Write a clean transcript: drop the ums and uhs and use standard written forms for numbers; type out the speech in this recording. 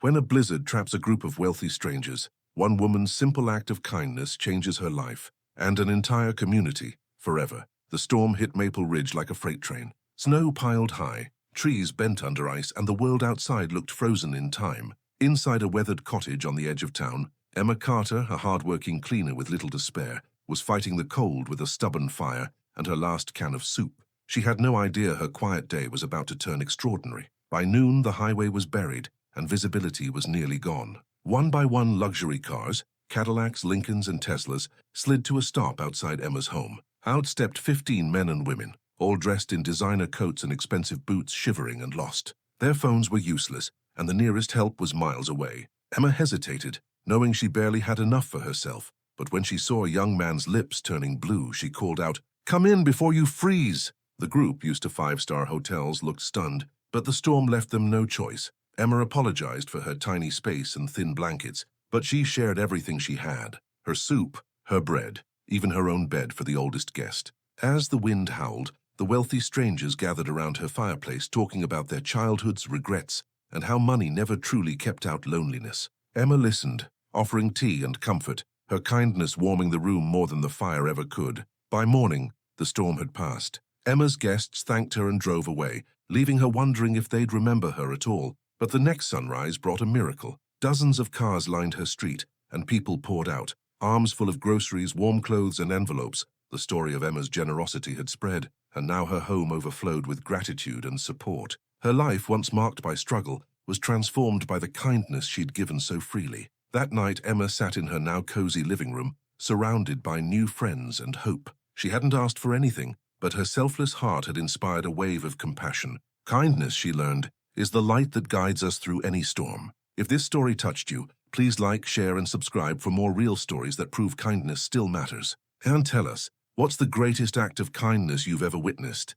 When a blizzard traps a group of wealthy strangers, one woman's simple act of kindness changes her life and an entire community forever. The storm hit Maple Ridge like a freight train. Snow piled high, trees bent under ice, and the world outside looked frozen in time. Inside a weathered cottage on the edge of town, Emma Carter, a hard-working cleaner with little to spare, was fighting the cold with a stubborn fire and her last can of soup. She had no idea her quiet day was about to turn extraordinary. By noon, the highway was buried, and visibility was nearly gone. One by one, luxury cars, Cadillacs, Lincolns, and Teslas, slid to a stop outside Emma's home. Out stepped 15 men and women, all dressed in designer coats and expensive boots, shivering and lost. Their phones were useless, and the nearest help was miles away. Emma hesitated, knowing she barely had enough for herself, but when she saw a young man's lips turning blue, she called out, "Come in before you freeze!" The group, used to five-star hotels, looked stunned, but the storm left them no choice. Emma apologized for her tiny space and thin blankets, but she shared everything she had: her soup, her bread, even her own bed for the oldest guest. As the wind howled, the wealthy strangers gathered around her fireplace, talking about their childhoods, regrets, and how money never truly kept out loneliness. Emma listened, offering tea and comfort, her kindness warming the room more than the fire ever could. By morning, the storm had passed. Emma's guests thanked her and drove away, leaving her wondering if they'd remember her at all. But the next sunrise brought a miracle. Dozens of cars lined her street, and people poured out, arms full of groceries, warm clothes, and envelopes. The story of Emma's generosity had spread, and now her home overflowed with gratitude and support. Her life, once marked by struggle, was transformed by the kindness she'd given so freely. That night, Emma sat in her now cozy living room, surrounded by new friends and hope. She hadn't asked for anything, but her selfless heart had inspired a wave of compassion. Kindness, she learned, is the light that guides us through any storm. If this story touched you, please like, share, and subscribe for more real stories that prove kindness still matters. And tell us, what's the greatest act of kindness you've ever witnessed?